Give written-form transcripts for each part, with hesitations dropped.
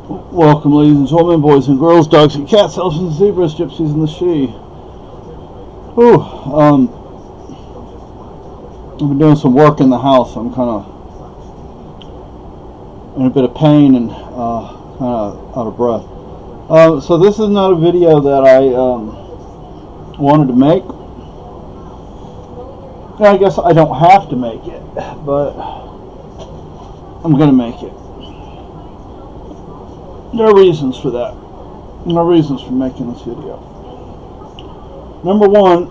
Welcome, ladies and gentlemen, boys and girls, dogs and cats, elves and zebras, gypsies and the she. Whew, I've been doing some work in the house. I'm kind of in a bit of pain and kind of out of breath. So this is not a video that I wanted to make. I guess I don't have to make it, but I'm going to make it. There are reasons for that. There are reasons for making this video. Number one,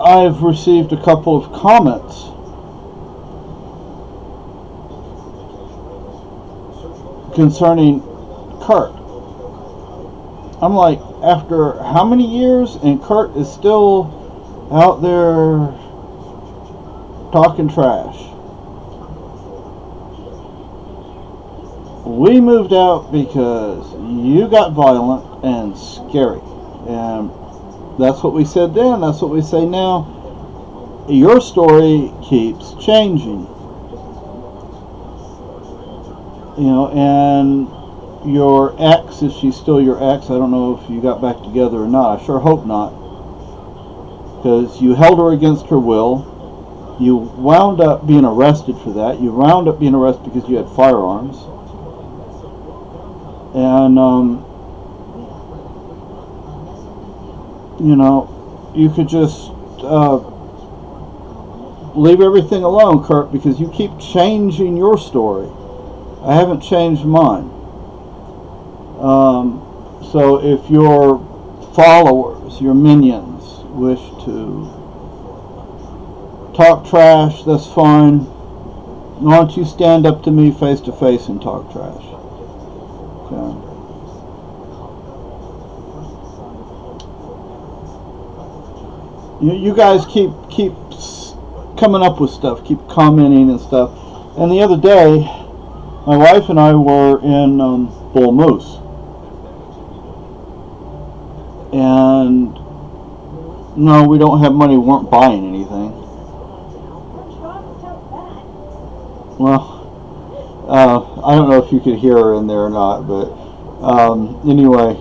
I've received a couple of comments concerning Kurt. I'm like, after how many years, and Kurt is still out there talking trash. We moved out because you got violent and scary. And that's what we said then, that's what we say now. Your story keeps changing. You know, and your ex, if she's still your ex, I don't know if you got back together or not. I sure hope not. Because you held her against her will. You wound up being arrested for that. You wound up being arrested because you had firearms. And, you know, you could just leave everything alone, Kurt, because you keep changing your story. I haven't changed mine. So if your followers, your minions, wish to talk trash, that's fine. Why don't you stand up to me face to face and talk trash? Okay. You guys keep coming up with stuff, keep commenting and stuff. And the other day, my wife and I were in Bull Moose. And no, we don't have money, we weren't buying anything. Well, I don't know if you could hear her in there or not, but anyway,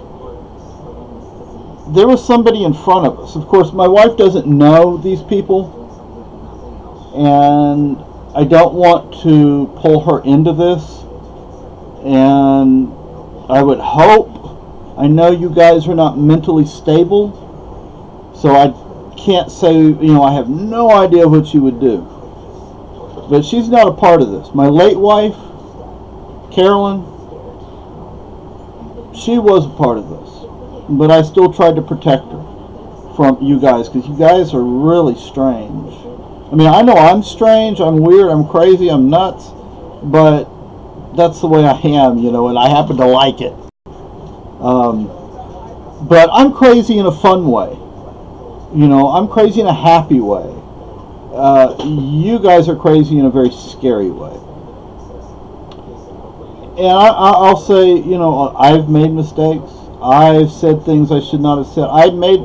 there was somebody in front of us. Of course, my wife doesn't know these people, and I don't want to pull her into this, and I would hope, I know you guys are not mentally stable, so I can't say, you know, I have no idea what you would do. But she's not a part of this. My late wife, Carolyn, she was a part of this. But I still tried to protect her from you guys, because you guys are really strange. I mean, I know I'm strange, I'm weird, I'm crazy, I'm nuts, but that's the way I am, you know, and I happen to like it. But I'm crazy in a fun way. You know, I'm crazy in a happy way. You guys are crazy in a very scary way. And I'll say, you know, I've made mistakes. I've said things I should not have said. I made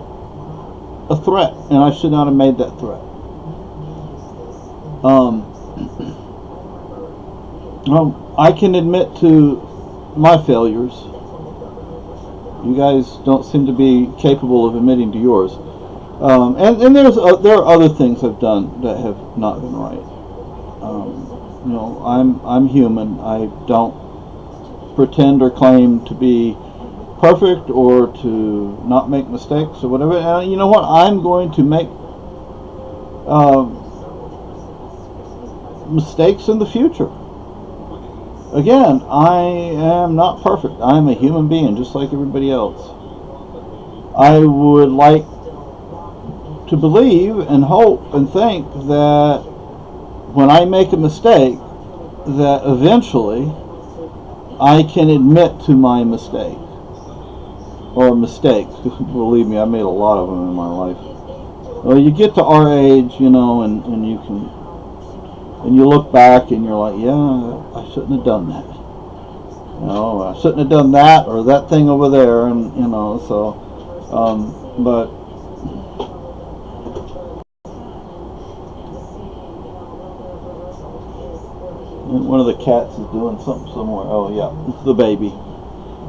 a threat, and I should not have made that threat. I can admit to my failures. You guys don't seem to be capable of admitting to yours. And there are other things I've done that have not been right. You know, I'm human. I don't pretend or claim to be perfect or to not make mistakes or whatever. And you know what? I'm going to make mistakes in the future. Again, I am not perfect. I am a human being just like everybody else. I would like to believe and hope and think that when I make a mistake, that eventually I can admit to my mistake. Or mistakes. Believe me, I made a lot of them in my life. Well, you get to our age, you know, and you can, and you look back and you're like, yeah, I shouldn't have done that. You know, I shouldn't have done that or that thing over there, and you know, so, but One of the cats is doing something somewhere. Oh yeah, it's the baby.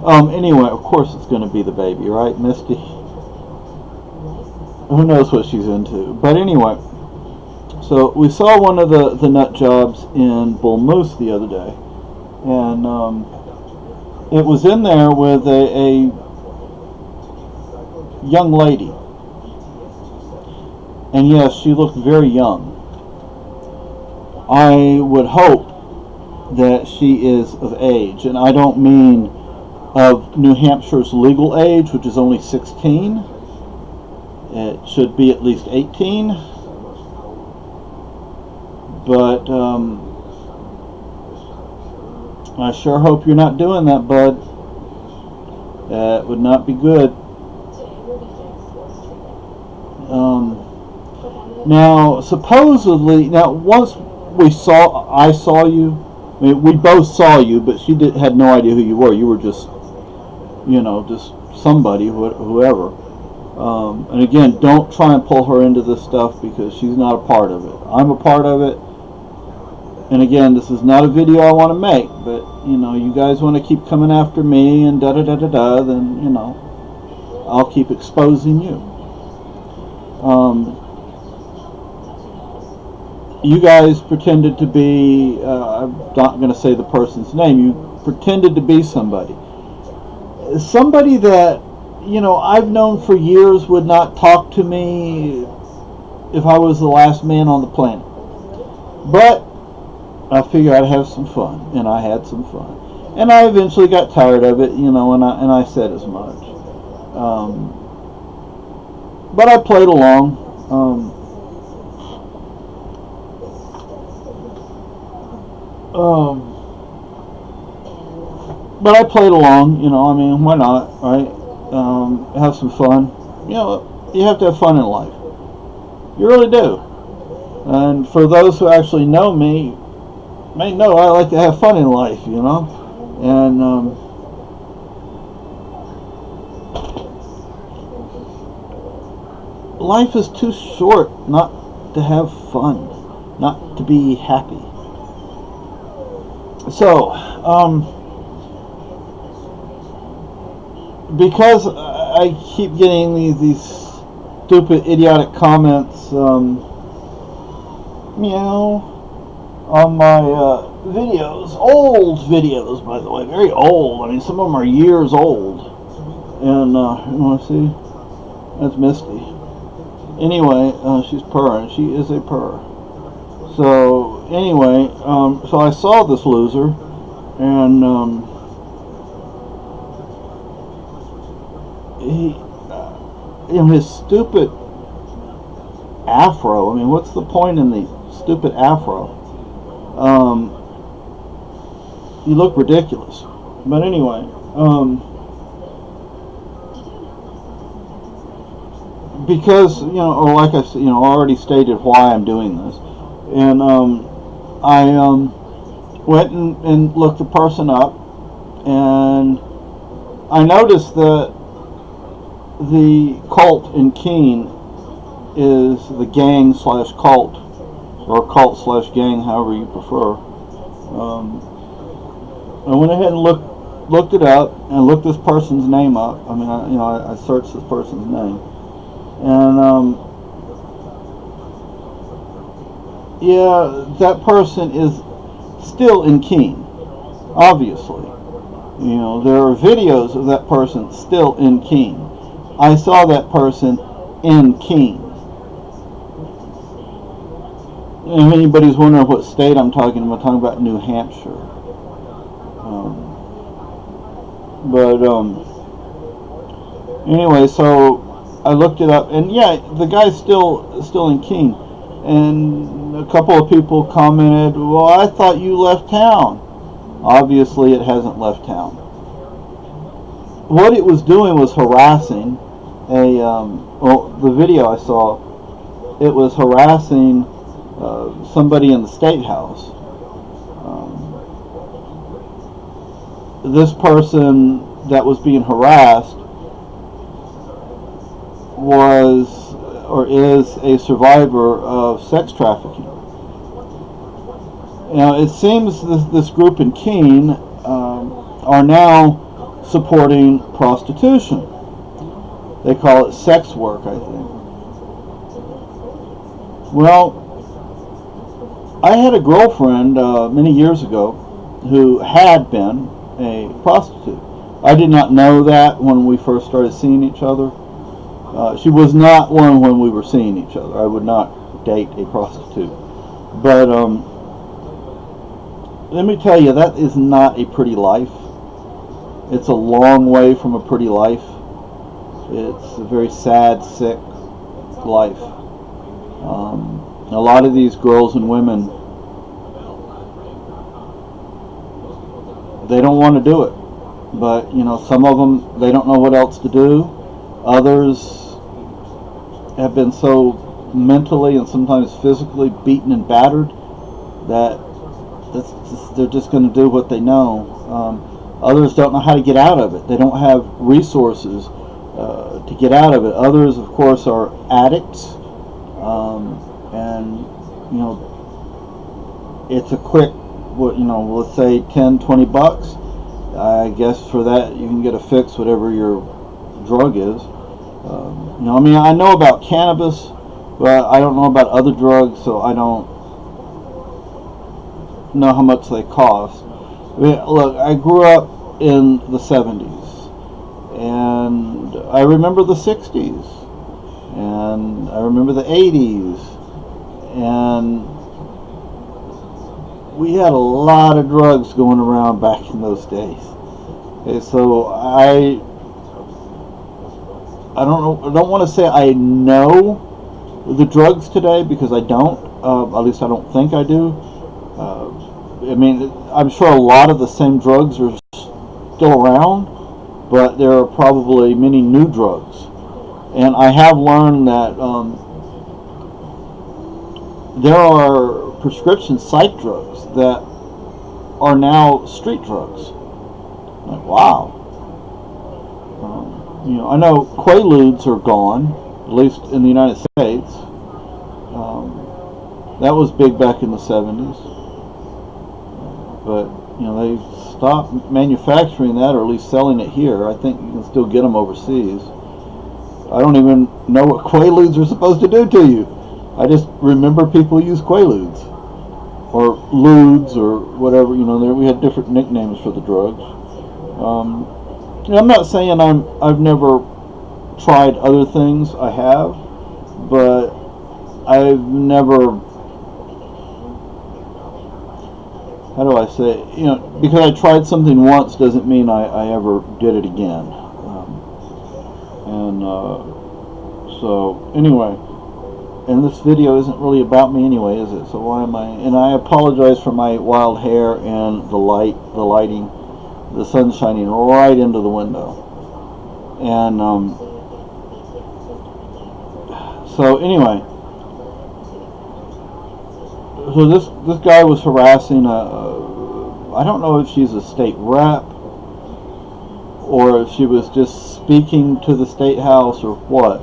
Anyway, of course it's going to be the baby, right, Misty? Who knows what she's into? But anyway, so we saw one of the nut jobs in Bull Moose the other day, and it was in there with a young lady, and yes, she looked very young. I would hope that she is of age, and I don't mean of New Hampshire's legal age, which is only 16. It should be at least 18. But I sure hope you're not doing that, bud. That would not be good. Now, supposedly, once I saw you. I mean, we both saw you, but she had no idea who you were. You were just, just somebody, whoever. And again, don't try and pull her into this stuff because she's not a part of it. I'm a part of it. And again, this is not a video I want to make, but, you guys want to keep coming after me and da-da-da-da-da, then, I'll keep exposing you. You guys pretended to be, I'm not going to say the person's name, you pretended to be somebody. Somebody that, I've known for years would not talk to me if I was the last man on the planet. But I figured I'd have some fun, and I had some fun. And I eventually got tired of it, and I said as much. But I played along. But I played along, why not, right? Have some fun. You have to have fun in life. You really do. And for those who actually know me, may know I like to have fun in life, And, life is too short not to have fun, not to be happy. So, because I keep getting these stupid, idiotic comments, on my videos, old videos, by the way, very old. I mean, some of them are years old. And, you want to see? That's Misty. Anyway, she's purring. She is a purr. So, anyway, so I saw this loser, and, he, his stupid afro, I mean, what's the point in the stupid afro? You look ridiculous. But anyway, because, or like I said, already stated why I'm doing this. And I went and looked the person up, and I noticed that the cult in Keene is the gang/cult, or cult/gang, however you prefer. I went ahead and looked it up, and looked this person's name up. I mean, I searched this person's name, and yeah, that person is still in Keene, obviously. There are videos of that person still in Keene. I saw that person in Keene. And if anybody's wondering what state I'm talking about New Hampshire. Anyway, so I looked it up, and yeah, the guy's still in Keene. And a couple of people commented, well, I thought you left town. Obviously, it hasn't left town. What it was doing was harassing the video I saw, it was harassing somebody in the State House. This person that was being harassed was or is a survivor of sex trafficking. Now, it seems this group in Keene are now supporting prostitution. They call it sex work, I think. Well, I had a girlfriend many years ago who had been a prostitute. I did not know that when we first started seeing each other. She was not one when we were seeing each other. I would not date a prostitute. But let me tell you, that is not a pretty life. It's a long way from a pretty life. It's a very sad, sick life. A lot of these girls and women, they don't want to do it. But, you know, some of them, they don't know what else to do. Others have been so mentally and sometimes physically beaten and battered that they're just going to do what they know. Others don't know how to get out of it. They don't have resources to get out of it. Others, of course, are addicts. And, you know, it's a quick, let's say 10, 20 bucks. I guess for that you can get a fix, whatever your drug is. I mean, I know about cannabis, but I don't know about other drugs, so I don't know how much they cost. I mean, look, I grew up in the 70s, and I remember the 60s, and I remember the 80s, and we had a lot of drugs going around back in those days. Okay, so I don't want to say I know the drugs today, because I don't. At least I don't think I do. I mean, I'm sure a lot of the same drugs are still around, but there are probably many new drugs. And I have learned that there are prescription psych drugs that are now street drugs. Like, wow. I know Quaaludes are gone, at least in the United States. That was big back in the 70s. But, they stopped manufacturing that, or at least selling it here. I think you can still get them overseas. I don't even know what Quaaludes are supposed to do to you. I just remember people use Quaaludes. Or Ludes, or whatever, we had different nicknames for the drugs. I'm not saying I've never tried other things. I have, but I've never, how do I say, because I tried something once doesn't mean I ever did it again. So anyway, and this video isn't really about me anyway, is it? So why am I? And I apologize for my wild hair and the lighting. The sun's shining right into the window. And so anyway, so this guy was harassing I don't know if she's a state rep or if she was just speaking to the state house or what.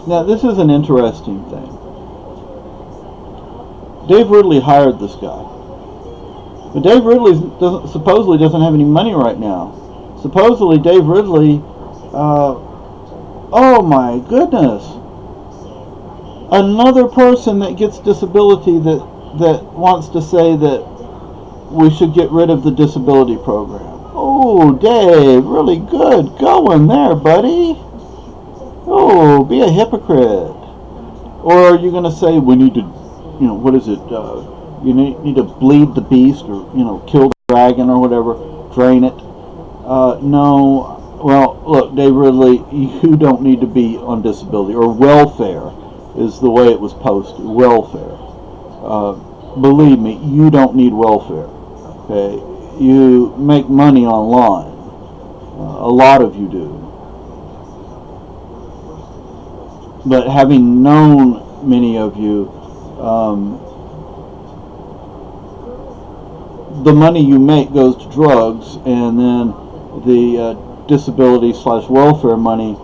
Now, this is an interesting thing. Dave Ridley hired this guy. But Dave Ridley supposedly doesn't have any money right now. Supposedly Dave Ridley, oh my goodness, another person that gets disability that wants to say that we should get rid of the disability program. Oh, Dave, really good going there, buddy. Oh, be a hypocrite. Or are you going to say we need to, what is it, you need to bleed the beast, or, kill the dragon or whatever, drain it? No. Well, look, Dave Ridley, you don't need to be on disability, or welfare is the way it was posted, welfare. Believe me, you don't need welfare. Okay, you make money online. A lot of you do. But having known many of you, the money you make goes to drugs, and then the disability/welfare money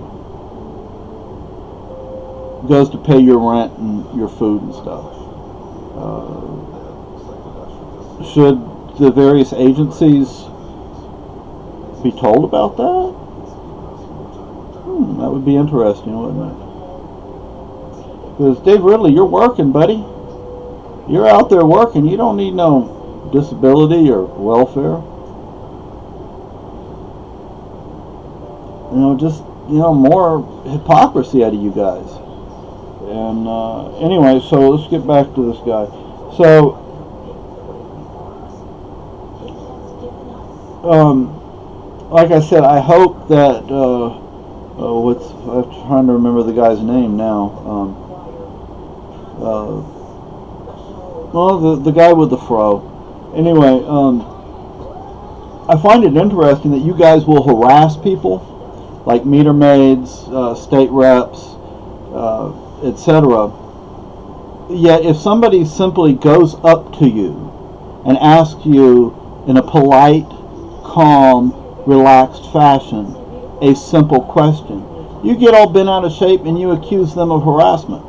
goes to pay your rent and your food and stuff. Should the various agencies be told about that? That would be interesting, wouldn't it? Because Dave Ridley, you're working, buddy. You're out there working. You don't need no disability or welfare. Just more hypocrisy out of you guys. And anyway, so let's get back to this guy. So, like I said, I hope that I'm trying to remember the guy's name now. The guy with the fro. Anyway, I find it interesting that you guys will harass people, like meter maids, state reps, etc. Yet if somebody simply goes up to you and asks you in a polite, calm, relaxed fashion a simple question, you get all bent out of shape and you accuse them of harassment.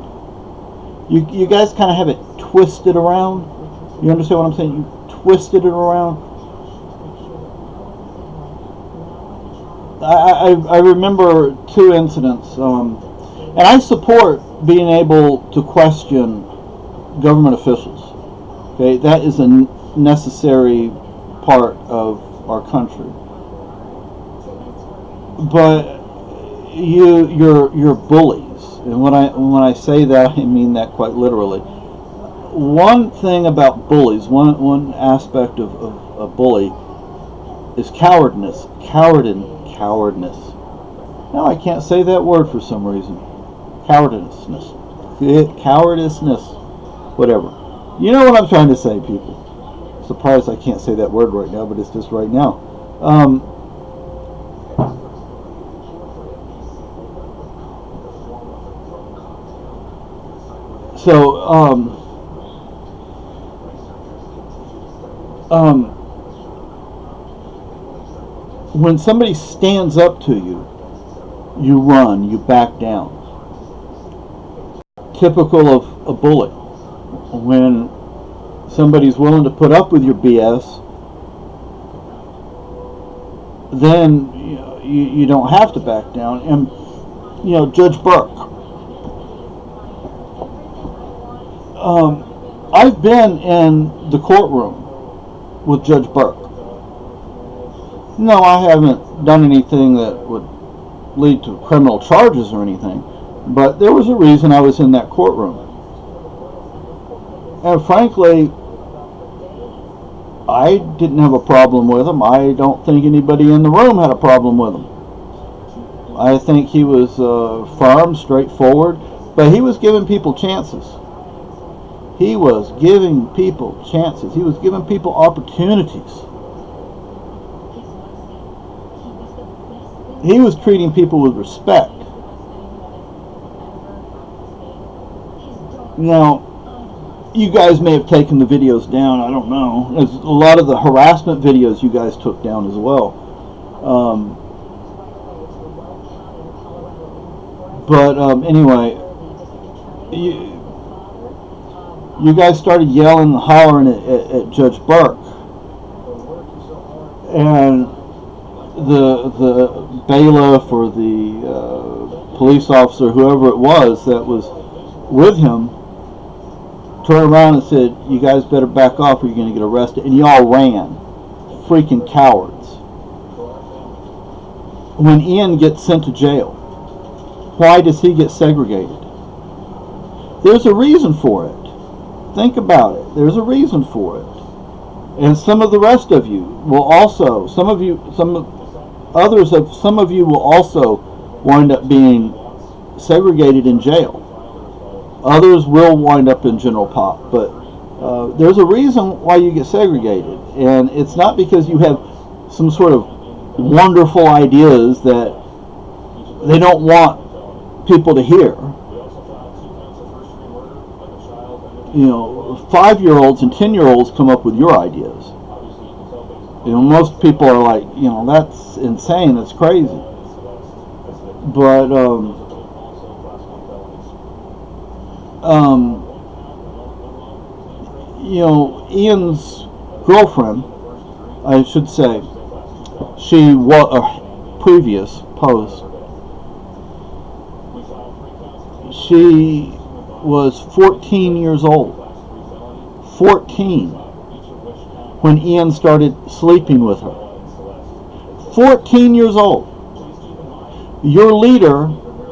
You guys kind of have it twisted around. You understand what I'm saying? You twisted it around. I remember two incidents, and I support being able to question government officials. Okay, that is a necessary part of our country. But you're bullies, and when I say that, I mean that quite literally. One thing about bullies, one aspect of a bully is cowardness. Cowardness. Now I can't say that word for some reason. Cowardiceness. Whatever. You know what I'm trying to say, people. Surprised I can't say that word right now, but it's just right now. When somebody stands up to you, you run, you back down. Typical of a bully. When somebody's willing to put up with your BS, then you don't have to back down. And Judge Burke. I've been in the courtroom with Judge Burke. No, I haven't done anything that would lead to criminal charges or anything, but there was a reason I was in that courtroom. And frankly, I didn't have a problem with him. I don't think anybody in the room had a problem with him. I think he was firm, straightforward, but he was giving people chances. He was giving people chances. He was giving people opportunities. He was treating people with respect. Now, you guys may have taken the videos down. I don't know. There's a lot of the harassment videos you guys took down as well. Anyway, you guys started yelling and hollering at Judge Burke, and the bailiff or the police officer, whoever it was that was with him, turned around and said, "You guys better back off or you're going to get arrested." And y'all ran. Freaking cowards. When Ian gets sent to jail, why does he get segregated? There's a reason for it. Think about it. There's a reason for it. And some of the rest of you will also, some of you will also wind up being segregated in jail. Others will wind up in general pop, but there's a reason why you get segregated, and it's not because you have some sort of wonderful ideas that they don't want people to hear. 5-year-olds and 10-year-olds come up with your ideas. Most people are like, that's insane, that's crazy. But Ian's girlfriend, I should say, she was a previous post. She was 14 years old. 14 when Ian started sleeping with her. 14 years old. Your leader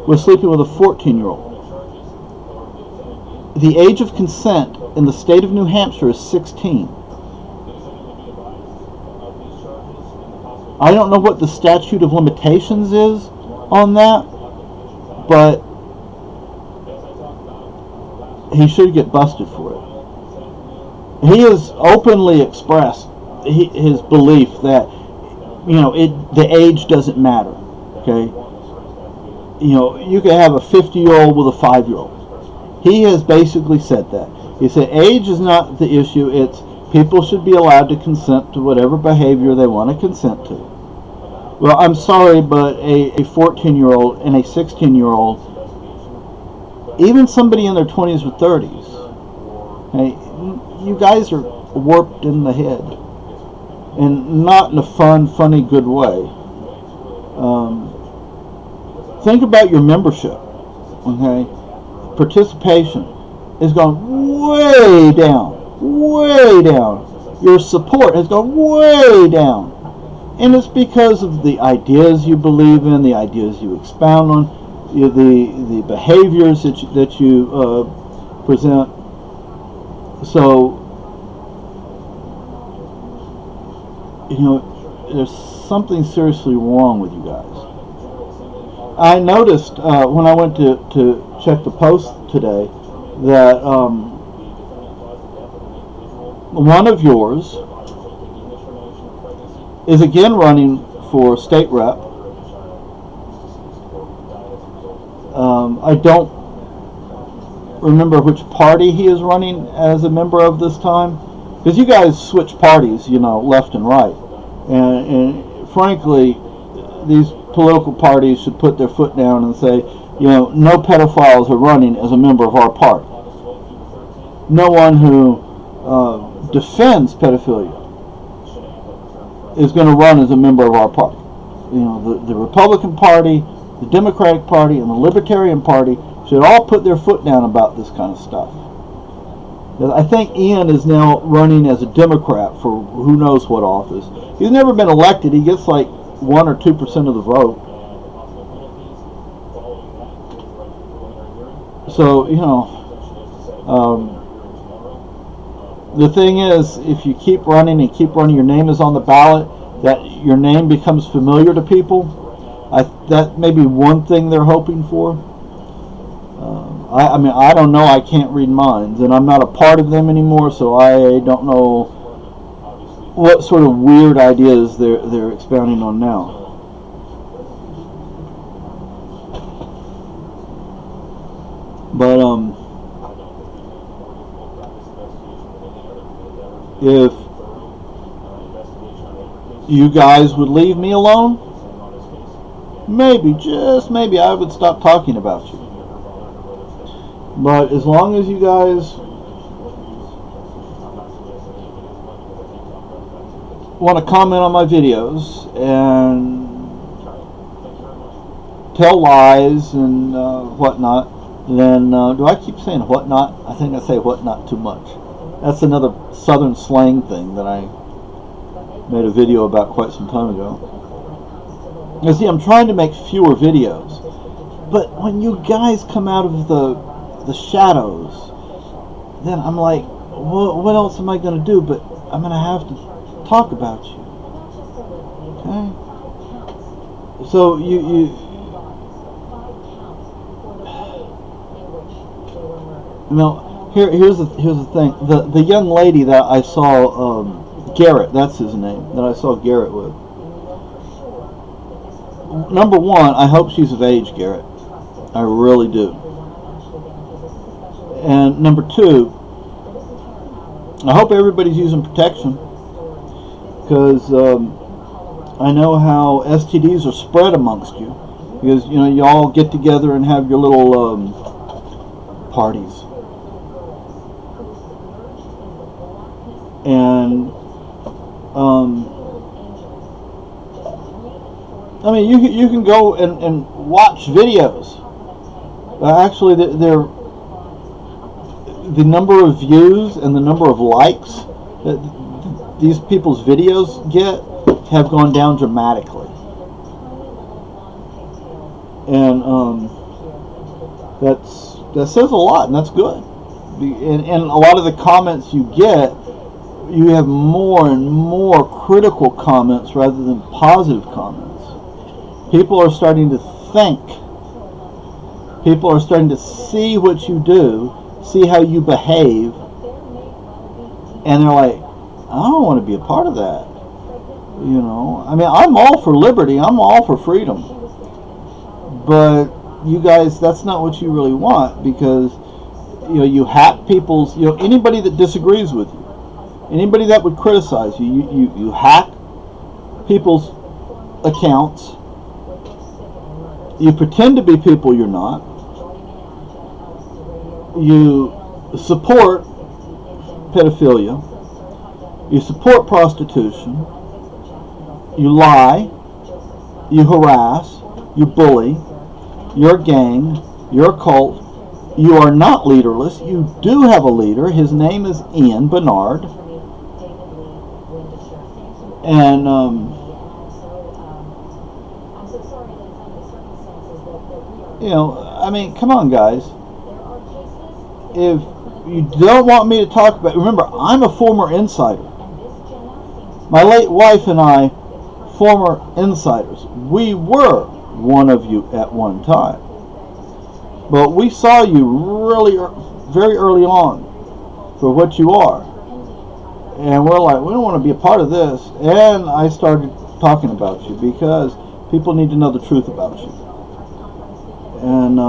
was sleeping with a 14-year-old. The age of consent in the state of New Hampshire is 16. I don't know what the statute of limitations is on that, but he should get busted for it. He has openly expressed his belief that, the age doesn't matter. Okay, you could have a 50-year-old with a 5-year-old. He has basically said that. He said age is not the issue. It's people should be allowed to consent to whatever behavior they want to consent to. Well, I'm sorry, but a 14-year-old and a 16-year-old, even somebody in their 20s or 30s, okay, you guys are warped in the head, and not in a funny, good way. Think about your membership. Okay, participation has gone way down, way down. Your support has gone way down, and it's because of the ideas you believe in, the ideas you expound on, the behaviors that you present. So, there's something seriously wrong with you guys. I noticed when I went to check the post today that one of yours is again running for state rep. I don't remember which party he is running as a member of this time, because you guys switch parties, left and right, and frankly, these political parties should put their foot down and say, no pedophiles are running as a member of our party. No one who defends pedophilia is going to run as a member of our party. The Republican Party, the Democratic Party, and the Libertarian Party should all put their foot down about this kind of stuff. I think Ian is now running as a Democrat for who knows what office. He's never been elected. He gets like 1 or 2% of the vote. So, the thing is, if you keep running, your name is on the ballot, that your name becomes familiar to people. That may be one thing they're hoping for. I don't know. I can't read minds, and I'm not a part of them anymore, so I don't know what sort of weird ideas they're expounding on now. But if you guys would leave me alone, maybe, just maybe, I would stop talking about you. But as long as you guys want to comment on my videos and tell lies and whatnot, then do I keep saying whatnot? I think I say whatnot too much. That's another southern slang thing that I made a video about quite some time ago. You see, I'm trying to make fewer videos, but when you guys come out of the shadows, then I'm like, what else am I going to do? But I'm going to have to talk about you. Okay? So here's the thing. The young lady that I saw, Garrett, that's his name, that I saw Garrett with. Number one, I hope she's of age, Garrett. I really do. And number two, I hope everybody's using protection, because I know how STDs are spread amongst you, because you all get together and have your little parties, and I mean, you can go and watch videos. Actually, the number of views and the number of likes that these people's videos get have gone down dramatically. And that says a lot, and that's good. And a lot of the comments you get, you have more and more critical comments rather than positive comments. People are starting to think. People are starting to see what you do, see how you behave, and they're like, I don't want to be a part of that. You know, I mean, I'm all for liberty, I'm all for freedom, but you guys, that's not what you really want, because you hack people's, anybody that disagrees with you, anybody that would criticize you, you hack people's accounts, you pretend to be people you're not, you support pedophilia, you support prostitution, you lie, you harass, you bully, you're a gang, you're a cult, you are not leaderless, you do have a leader, his name is Ian Bernard, and I mean, come on guys, if you don't want me to talk about, remember, I'm a former insider. My late wife and I, former insiders. We were one of you at one time. But we saw you really, very early on for what you are. And we're like, we don't want to be a part of this. And I started talking about you because people need to know the truth about you. And,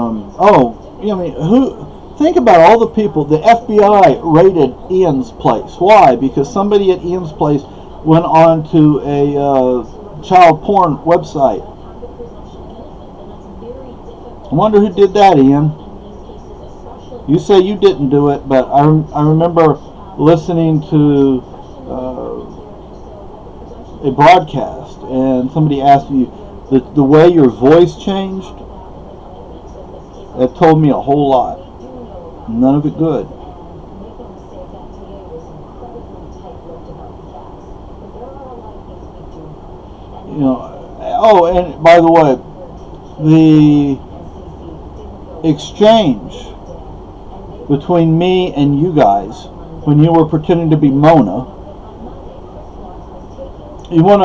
think about all the people. The FBI raided Ian's place. Why? Because somebody at Ian's place went on to a child porn website. I wonder who did that, Ian. You say you didn't do it, but I remember listening to a broadcast, and somebody asked you the way your voice changed. That told me a whole lot. None of it good. And by the way, the exchange between me and you guys when you were pretending to be Mona, you want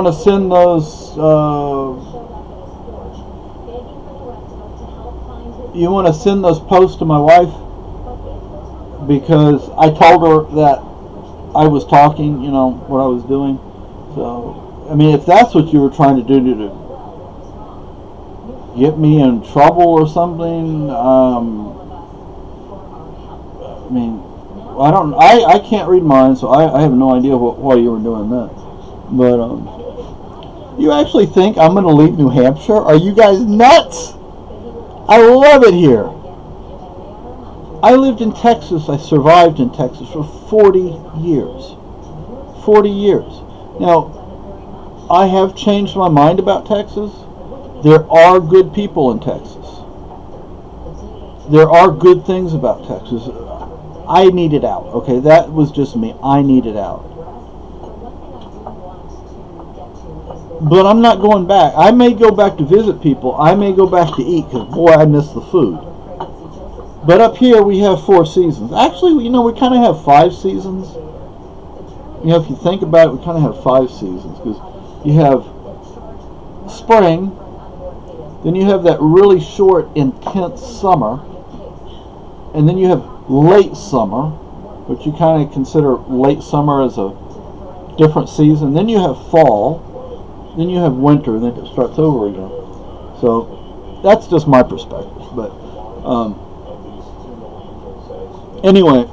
to send those posts to my wife, because I told her that I was talking, what I was doing. So, I mean, if that's what you were trying to do to get me in trouble or something, I can't read mine, so I have no idea why you were doing that. But, you actually think I'm going to leave New Hampshire? Are you guys nuts? I love it here. I lived in Texas. I survived in Texas for 40 years. 40 years. Now, I have changed my mind about Texas. There are good people in Texas. There are good things about Texas. I need it out. Okay, that was just me. I need it out. But I'm not going back. I may go back to visit people. I may go back to eat, because, boy, I miss the food. But up here, we have 4 seasons. Actually, we kind of have 5 seasons. If you think about it, we kind of have 5 seasons. Because you have spring, then you have that really short, intense summer, and then you have late summer, which you kind of consider late summer as a different season. Then you have fall. Then you have winter, and then it starts over again. So that's just my perspective. But anyway,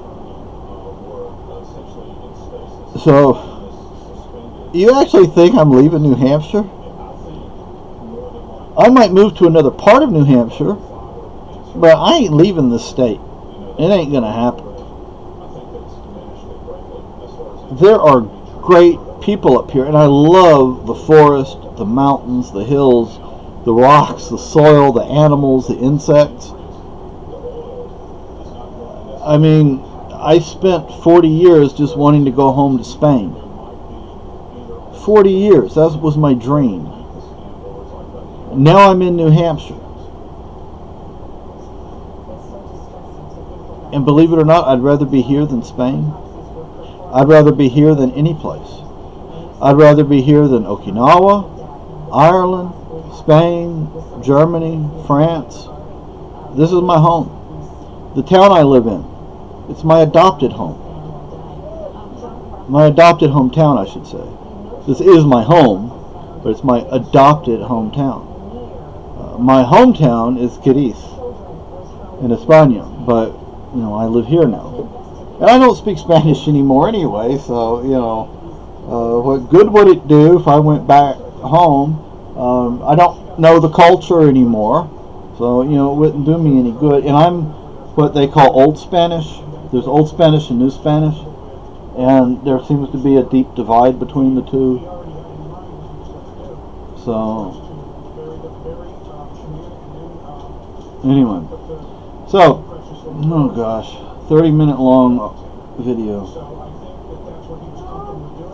so you actually think I'm leaving New Hampshire? I might move to another part of New Hampshire, but I ain't leaving this state. It ain't going to happen. There are great people up here, and I love the forest, the mountains, the hills, the rocks, the soil, the animals, the insects. I mean, I spent 40 years just wanting to go home to Spain. 40 years, that was my dream. Now I'm in New Hampshire. And believe it or not, I'd rather be here than Spain. I'd rather be here than any place. I'd rather be here than Okinawa, Ireland, Spain, Germany, France. This is my home. The town I live in. It's my adopted home. My adopted hometown, I should say. This is my home, but it's my adopted hometown. My hometown is Cadiz in España, but you know, I live here now. And I don't speak Spanish anymore anyway, so, you know, what good would it do if I went back home? I don't know the culture anymore, so, you know, it wouldn't do me any good. And I'm what they call Old Spanish. There's Old Spanish and New Spanish, and there seems to be a deep divide between the two. So, anyway, so, oh gosh, 30-minute long video.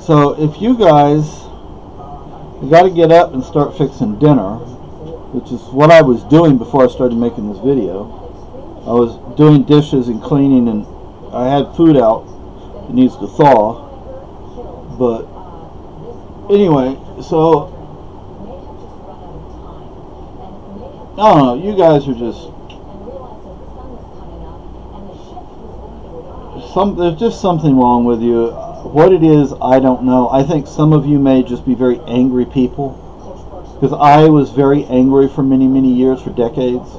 So if you guys, you got to get up and start fixing dinner, which is what I was doing before I started making this video. I was doing dishes and cleaning, and I had food out. It needs to thaw. But anyway, so I don't know, you guys are just there's just something wrong with you. What it is, I don't know. I think some of you may just be very angry people, because I was very angry for many, many years, for decades.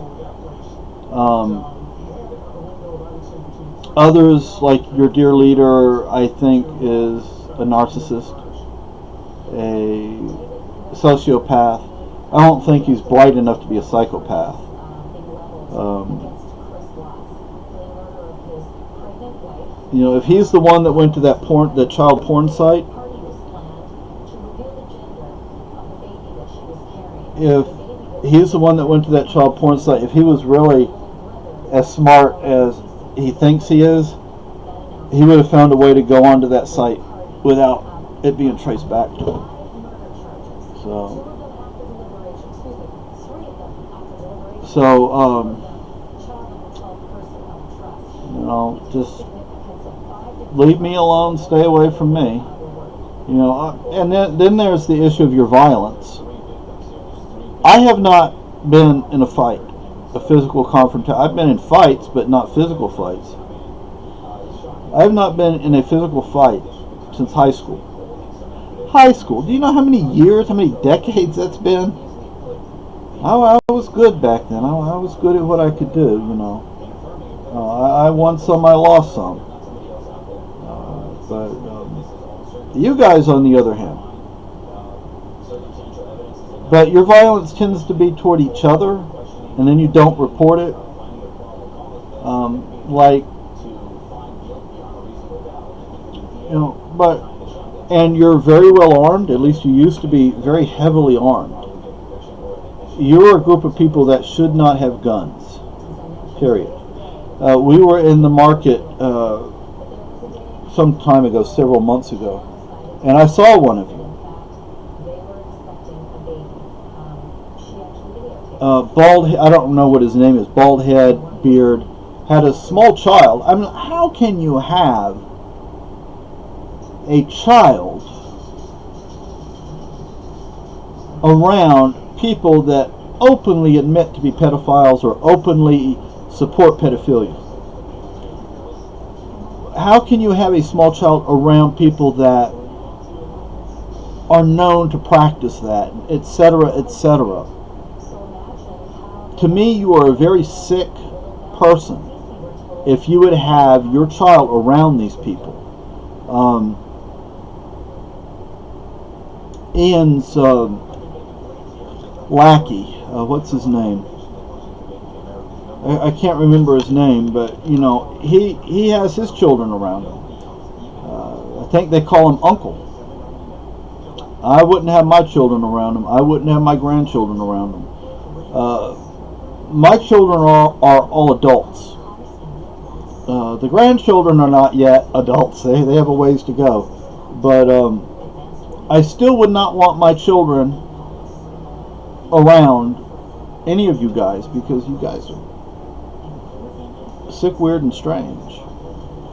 Others, like your dear leader, I think is a narcissist, a sociopath. I don't think he's bright enough to be a psychopath. You know, if he's the one that went to that child porn site, if he's the one that went to that child porn site, if he was really as smart as he thinks he is, he would have found a way to go onto that site without it being traced back to him. So, you know, just leave me alone, stay away from me. You know, and then there's the issue of your violence. I have not been in a fight, a physical confrontation. I've been in fights, but not physical fights. I have not been in a physical fight since high school. High school. Do you know how many years, how many decades that's been? I was good back then. I was good at what I could do, you know. I won some, I lost some. But you guys, on the other hand, but your violence tends to be toward each other, and then you don't report it. Like, you know, and you're very well armed. At least you used to be very heavily armed. You're a group of people that should not have guns. Period. We were in the market some time ago, several months ago, and I saw one of you. Bald, I don't know what his name is, bald head, beard, had a small child. I mean, how can you have a child around people that openly admit to be pedophiles or openly support pedophilia? How can you have a small child around people that are known to practice that, etc., etc.? To me, you are a very sick person if you would have your child around these people. Ian's lackey, what's his name? I can't remember his name, but you know, he has his children around him. I think they call him Uncle. I wouldn't have my children around them. I wouldn't have my grandchildren around them. My children are all adults. The grandchildren are not yet adults. They have a ways to go. But I still would not want my children around any of you guys, because you guys are sick, weird, and strange.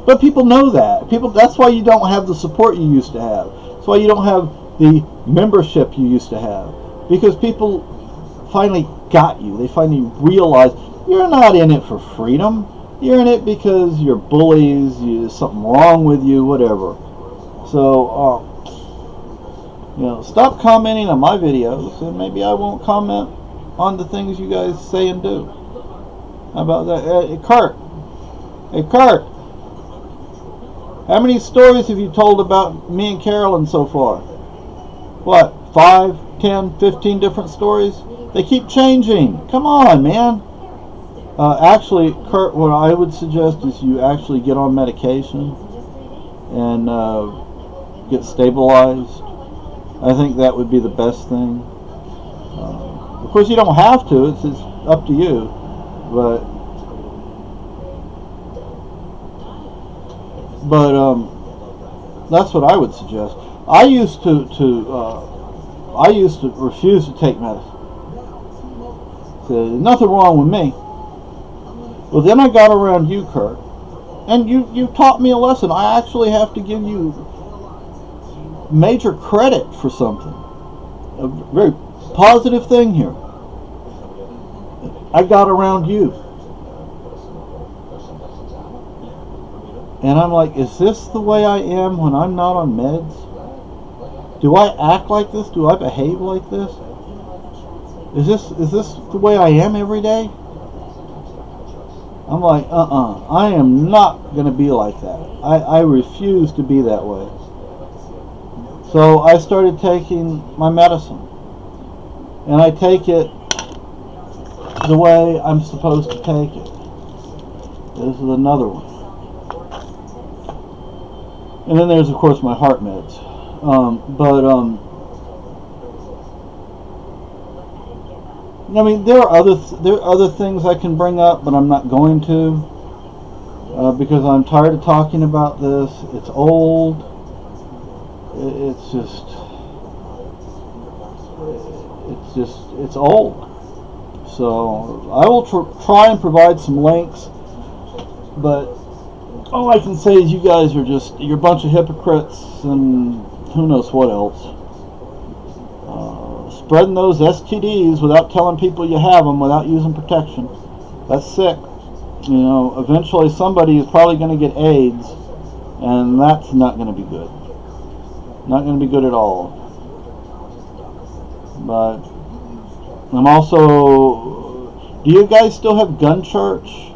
But people know that. That's why you don't have the support you used to have. That's why you don't have the membership you used to have. Because people finally got you. They finally realized you're not in it for freedom. You're in it because you're bullies, there's something wrong with you, whatever. So, stop commenting on my videos, and maybe I won't comment on the things you guys say and do. How about that? Hey, Kurt. How many stories have you told about me and Carolyn so far? What, 5, 10, 15 different stories? They keep changing. Come on, man. Actually, Kurt, what I would suggest is you actually get on medication and get stabilized. I think that would be the best thing. Of course, you don't have to. It's up to you. But that's what I would suggest. I used to refuse to take medicine. So, nothing wrong with me. Well, then I got around you, Kurt, and you taught me a lesson. I actually have to give you major credit for something. A very positive thing here. I got around you. And I'm like, is this the way I am when I'm not on meds? Do I act like this? Do I behave like this? Is this the way I am every day? I'm like, I am not going to be like that. I refuse to be that way. So I started taking my medicine. And I take it the way I'm supposed to take it. This is another one. And then there's, of course, my heart meds. I mean, there are other things I can bring up, but I'm not going to, because I'm tired of talking about this. It's old. It's old. So I will try and provide some links, but all I can say is you guys are you're a bunch of hypocrites and who knows what else. Spreading those STDs without telling people you have them, without using protection. That's sick. Eventually somebody is probably going to get AIDS, and that's not going to be good. Not going to be good at all. But I'm also... Do you guys still have gun church?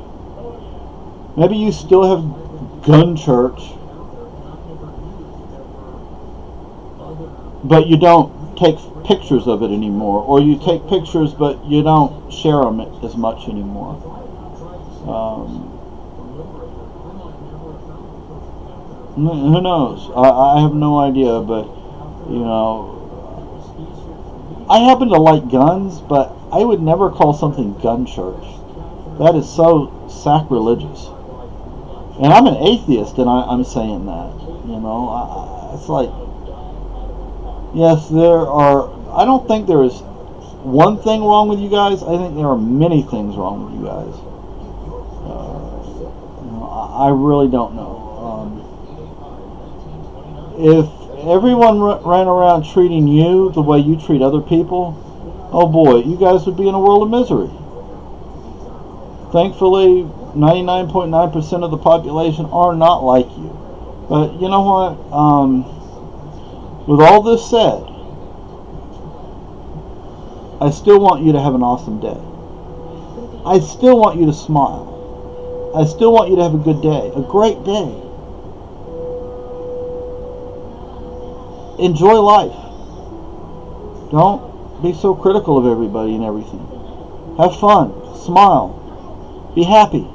Maybe you still have gun church, but you don't take pictures of it anymore, or you take pictures but you don't share them as much anymore. Who knows? I have no idea, but I happen to like guns, but I would never call something gun church. That is so sacrilegious. And I'm an atheist, and I'm saying that. It's like, yes, I don't think there is one thing wrong with you guys. I think there are many things wrong with you guys. I really don't know. If everyone ran around treating you the way you treat other people, oh boy, you guys would be in a world of misery. Thankfully, 99.9% of the population are not like you. But you know what? With all this said, I still want you to have an awesome day. I still want you to smile. I still want you to have a good day, a great day. Enjoy life. Don't be so critical of everybody and everything. Have fun. Smile. Be happy.